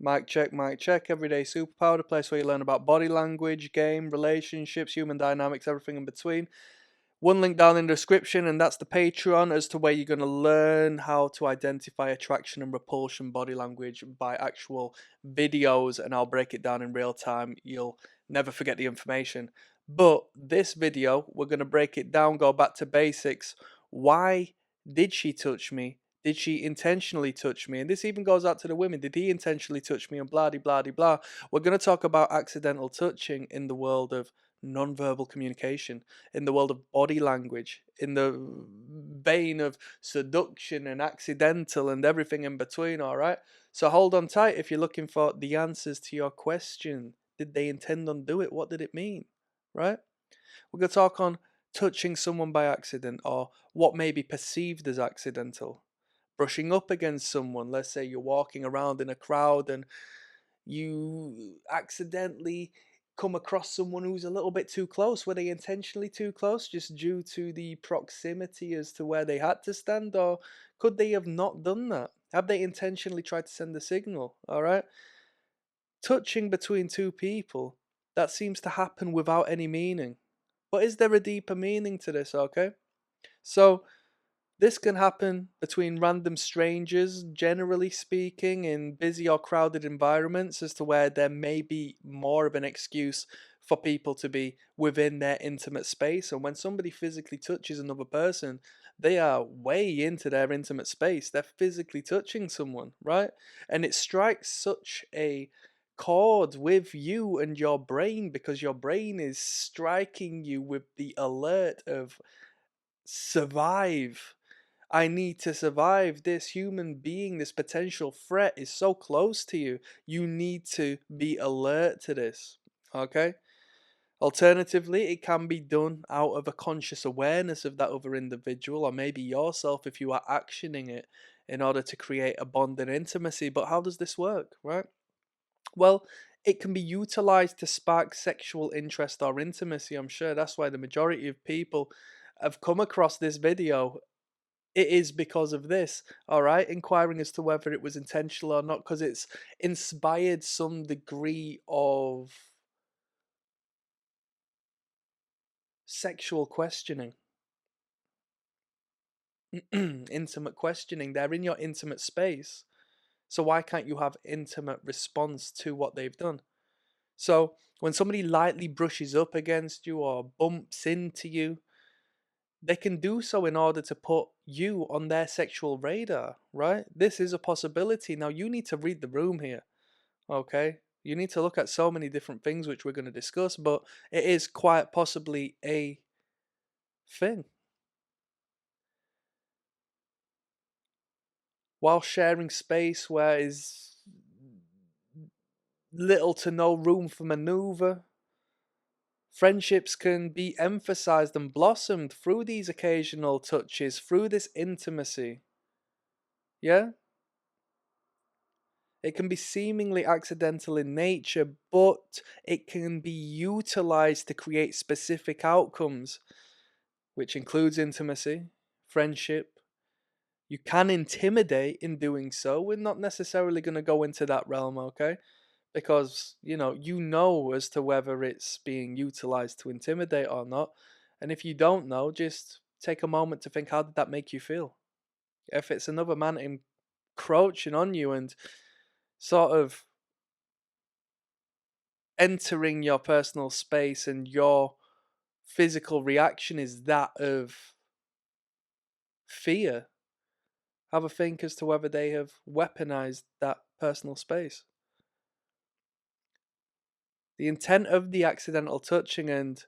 Mic check. Everyday superpower, the place where you learn about body language, game, relationships, human dynamics, everything in between. One link down in the description, and that's the Patreon as to where you're going to learn how to identify attraction and repulsion body language by actual videos, and I'll break it down in real time. You'll never forget the information. But this video, we're going to break it down, go back to basics. Why did she touch me? Did she intentionally touch me? And this even goes out to the women. Did he intentionally touch me? And blah, blah, blah, blah. We're going to talk about accidental touching in the world of non-verbal communication, in the world of body language, in the vein of seduction and accidental and everything in between, all right? So hold on tight if you're looking for the answers to your question. Did they intend on do it? What did it mean, right? We're going to talk on touching someone by accident or what may be perceived as accidental. Brushing up against someone, let's say you're walking around in a crowd and you accidentally come across someone who's a little bit too close. Were they intentionally too close just due to the proximity as to where they had to stand, or could they have not done that? Have they intentionally tried to send a signal? All right. Touching between two people, that seems to happen without any meaning. But is there a deeper meaning to this? Okay. So this can happen between random strangers, generally speaking, in busy or crowded environments, as to where there may be more of an excuse for people to be within their intimate space. And when somebody physically touches another person, they are way into their intimate space. They're physically touching someone, right? And it strikes such a chord with you and your brain, because your brain is striking you with the alert of survive. I need to survive. This human being, this potential threat is so close to you. You need to be alert to this. Okay? Alternatively, it can be done out of a conscious awareness of that other individual, or maybe yourself if you are actioning it in order to create a bond and intimacy. But how does this work, right? Well, it can be utilized to spark sexual interest or intimacy. I'm sure that's why the majority of people have come across this video. It is because of this, all right? Inquiring as to whether it was intentional or not, because it's inspired some degree of sexual questioning, intimate questioning. They're in your intimate space. So why can't you have intimate response to what they've done? So when somebody lightly brushes up against you or bumps into you, they can do so in order to put you on their sexual radar, right? This is a possibility. Now you need to read the room here. Okay, you need to look at so many different things which we're going to discuss, but it is quite possibly a thing. While sharing space where is little to no room for maneuver, friendships can be emphasized and blossomed through these occasional touches, through this intimacy. Yeah? It can be seemingly accidental in nature, but it can be utilized to create specific outcomes, which includes intimacy, friendship. You can intimidate in doing so. We're not necessarily going to go into that realm, okay? Because, you know as to whether it's being utilized to intimidate or not. And if you don't know, just take a moment to think, how did that make you feel? If it's another man encroaching on you and sort of entering your personal space, and your physical reaction is that of fear, have a think as to whether they have weaponized that personal space. The intent of the accidental touching and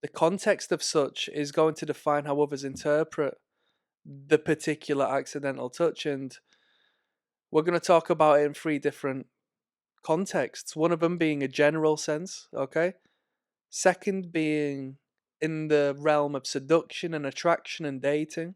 the context of such is going to define how others interpret the particular accidental touch. And we're going to talk about it in three different contexts. One of them being a general sense, okay? Second being in the realm of seduction and attraction and dating.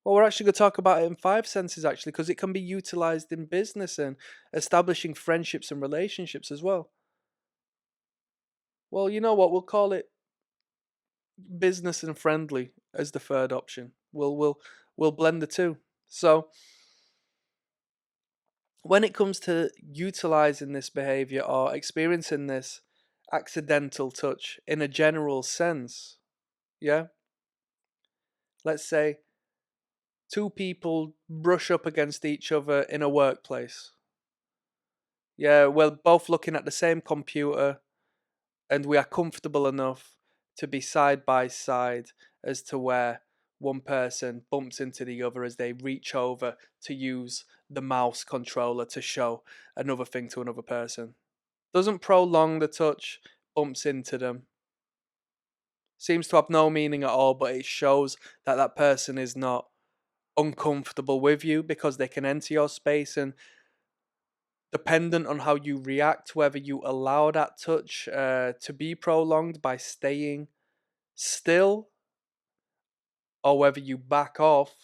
Well, we're actually going to talk about it in five senses, actually, because it can be utilized in business and establishing friendships and relationships as well. Well, you know what? We'll call it business and friendly as the third option. We'll blend the two. So when it comes to utilizing this behavior or experiencing this accidental touch in a general sense, yeah, let's say two people brush up against each other in a workplace. Yeah, we're both looking at the same computer and we are comfortable enough to be side by side as to where one person bumps into the other as they reach over to use the mouse controller to show another thing to another person. Doesn't prolong the touch, bumps into them. Seems to have no meaning at all, but it shows that that person is not uncomfortable with you because they can enter your space, and dependent on how you react, whether you allow that touch to be prolonged by staying still or whether you back off,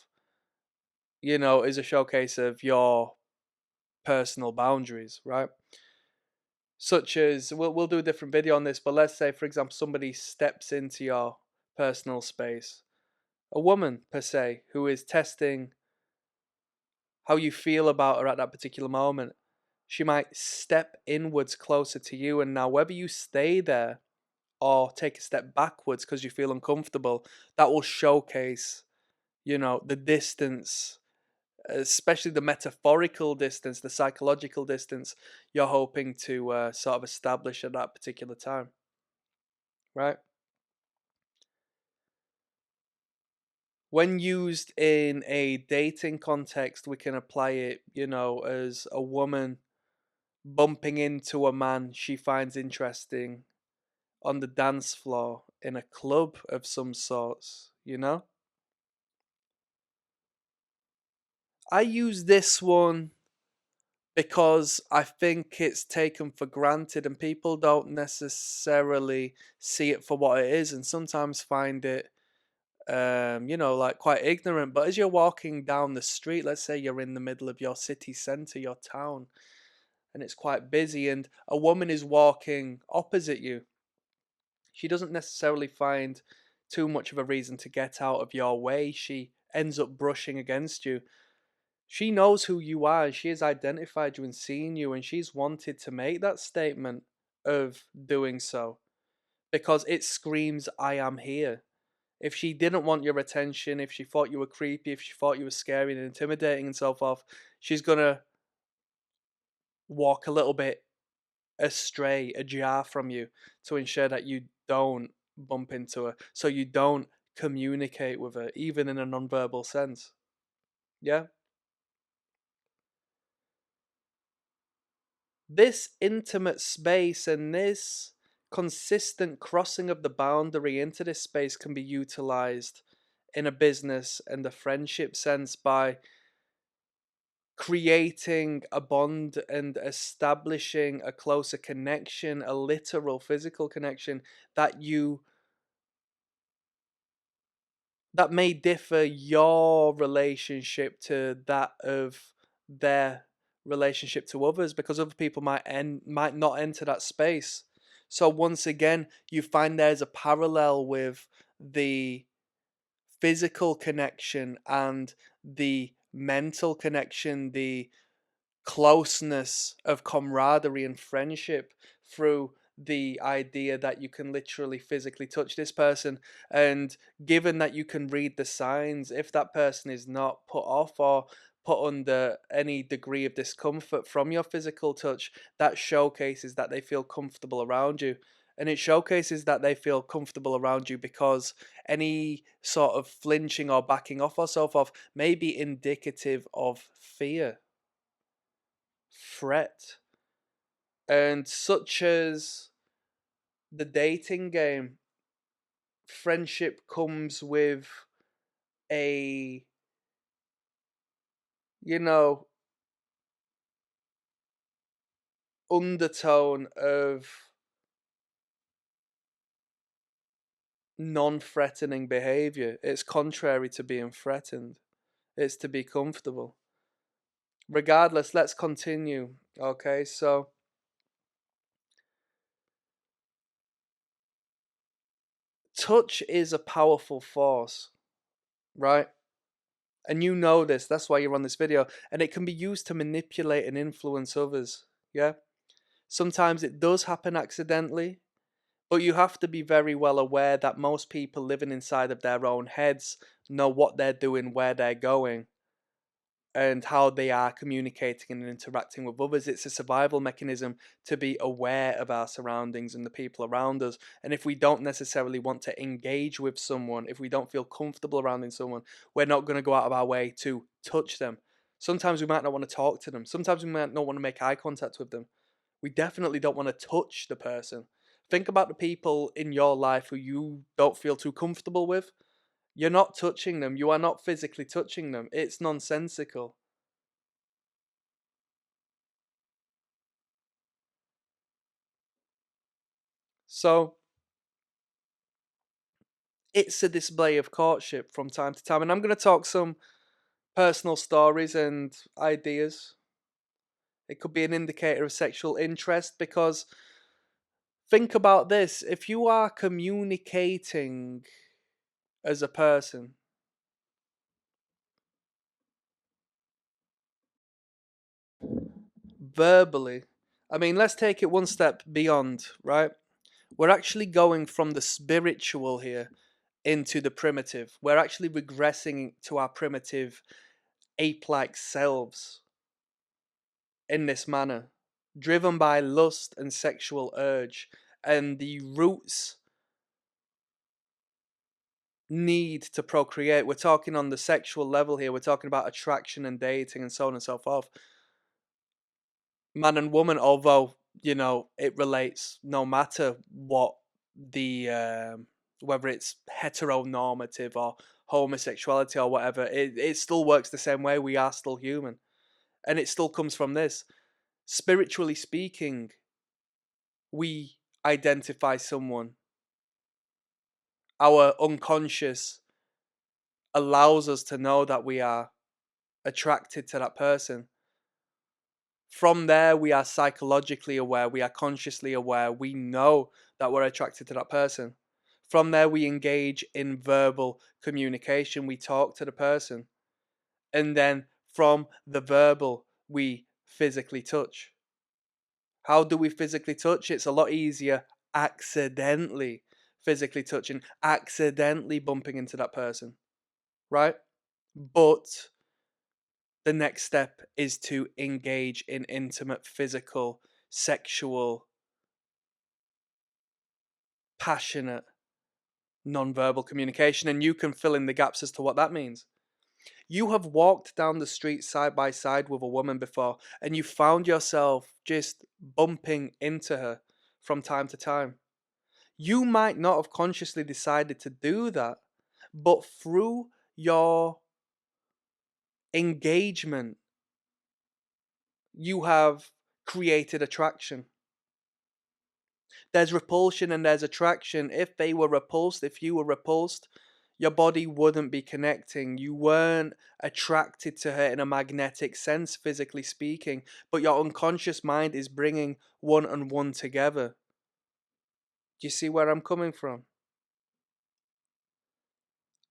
is a showcase of your personal boundaries, right? Such as we'll do a different video on this, but let's say, for example, somebody steps into your personal space, a woman per se, who is testing how you feel about her at that particular moment. She might step inwards closer to you, and now whether you stay there or take a step backwards because you feel uncomfortable, that will showcase, the distance, especially the metaphorical distance, the psychological distance you're hoping to sort of establish at that particular time, right? When used in a dating context, we can apply it, as a woman bumping into a man she finds interesting on the dance floor in a club of some sorts. I use this one because I think it's taken for granted and people don't necessarily see it for what it is and sometimes find it like quite ignorant. But as you're walking down the street, let's say you're in the middle of your city centre, your town, and it's quite busy and a woman is walking opposite you, she doesn't necessarily find too much of a reason to get out of your way. She ends up brushing against you. She knows who you are. She has identified you and seen you, and she's wanted to make that statement of doing so because it screams, I am here. If she didn't want your attention, if she thought you were creepy, if she thought you were scary and intimidating and so forth, she's going to walk a little bit astray, ajar from you to ensure that you don't bump into her, so you don't communicate with her, even in a nonverbal sense. Yeah? This intimate space and this consistent crossing of the boundary into this space can be utilized in a business and a friendship sense by creating a bond and establishing a closer connection, a literal physical connection that you that may differ your relationship to that of their relationship to others because other people might not enter that space. So once again, you find there's a parallel with the physical connection and the mental connection, the closeness of camaraderie and friendship through the idea that you can literally physically touch this person. And given that you can read the signs, if that person is not put off or put under any degree of discomfort from your physical touch, that showcases that they feel comfortable around you. And it showcases that they feel comfortable around you because any sort of flinching or backing off or so forth may be indicative of fear, threat, and such as the dating game, friendship comes with a, you know, undertone of non-threatening behavior. It's contrary to being threatened. It's to be comfortable. Regardless, let's continue. Okay, so touch is a powerful force, right? And you know this, that's why you're on this video. And it can be used to manipulate and influence others. Yeah? Sometimes it does happen accidentally, but you have to be very well aware that most people living inside of their own heads know what they're doing, where they're going, and how they are communicating and interacting with others. It's a survival mechanism to be aware of our surroundings and the people around us. And if we don't necessarily want to engage with someone, if we don't feel comfortable around someone, we're not going to go out of our way to touch them. Sometimes we might not want to talk to them. Sometimes we might not want to make eye contact with them. We definitely don't want to touch the person. Think about the people in your life who you don't feel too comfortable with. You're not touching them. You are not physically touching them. It's nonsensical. So it's a display of courtship from time to time. And I'm going to talk some personal stories and ideas. It could be an indicator of sexual interest because think about this. If you are communicating as a person verbally, I mean, let's take it one step beyond, right? We're actually going from the spiritual here into the primitive. We're actually regressing to our primitive ape like selves in this manner, driven by lust and sexual urge, and the roots need to procreate. We're talking on the sexual level here, we're talking about attraction and dating and so on and so forth. Man and woman, although, it relates no matter what the whether it's heteronormative or homosexuality or whatever, it still works the same way. We are still human. And it still comes from this. Spiritually speaking, we identify someone. Our unconscious allows us to know that we are attracted to that person. From there, we are psychologically aware, we are consciously aware, we know that we're attracted to that person. From there, we engage in verbal communication, we talk to the person. And then from the verbal, we physically touch. How do we physically touch? It's a lot easier accidentally physically touching, accidentally bumping into that person, right? But the next step is to engage in intimate, physical, sexual, passionate, non-verbal communication, and you can fill in the gaps as to what that means. You have walked down the street side by side with a woman before, and you found yourself just bumping into her from time to time. You might not have consciously decided to do that, but through your engagement, you have created attraction. There's repulsion and there's attraction. If they were repulsed, if you were repulsed, your body wouldn't be connecting. You weren't attracted to her in a magnetic sense, physically speaking, but your unconscious mind is bringing one and one together. Do you see where I'm coming from?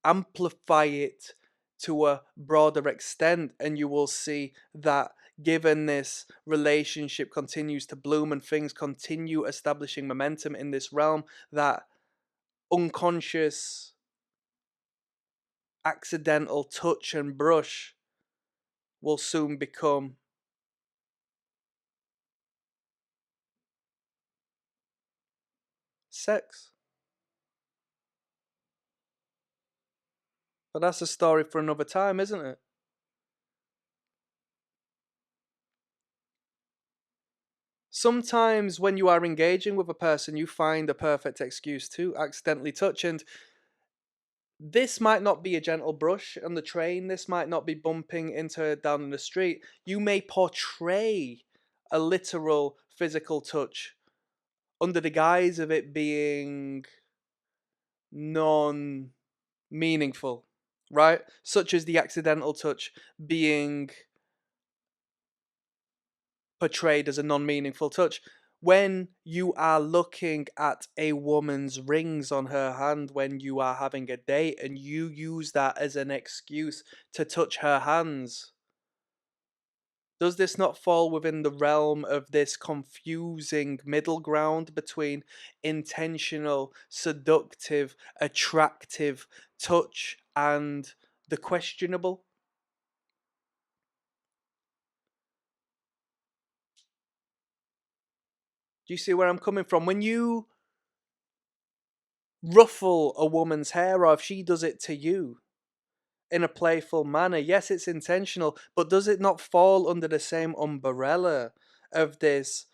Amplify it to a broader extent, and you will see that given this relationship continues to bloom and things continue establishing momentum in this realm, that unconscious accidental touch and brush will soon become sex. But that's a story for another time, isn't it? Sometimes when you are engaging with a person, you find a perfect excuse to accidentally touch. And this might not be a gentle brush on the train. This might not be bumping into her down in the street. You may portray a literal physical touch under the guise of it being non meaningful, right? Such as the accidental touch being portrayed as a non meaningful touch. When you are looking at a woman's rings on her hand when you are having a date and you use that as an excuse to touch her hands, does this not fall within the realm of this confusing middle ground between intentional, seductive, attractive touch and the questionable? Do you see where I'm coming from? When you ruffle a woman's hair, or if she does it to you in a playful manner, yes, it's intentional, but does it not fall under the same umbrella of this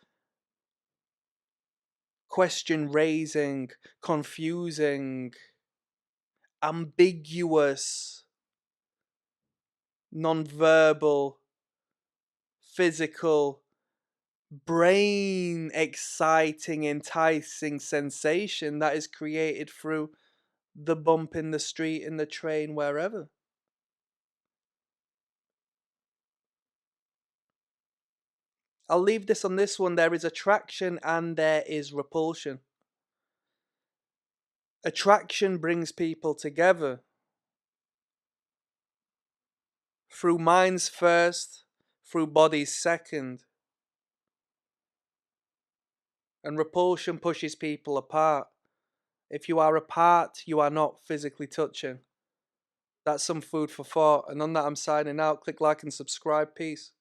question raising, confusing, ambiguous, non-verbal, physical, brain exciting, enticing sensation that is created through the bump in the street, in the train, wherever? I'll leave this on this one. There is attraction and there is repulsion. Attraction brings people together through minds first, through bodies second, and repulsion pushes people apart. If you are apart, you are not physically touching. That's some food for thought. And on that, I'm signing out. Click like and subscribe. Peace.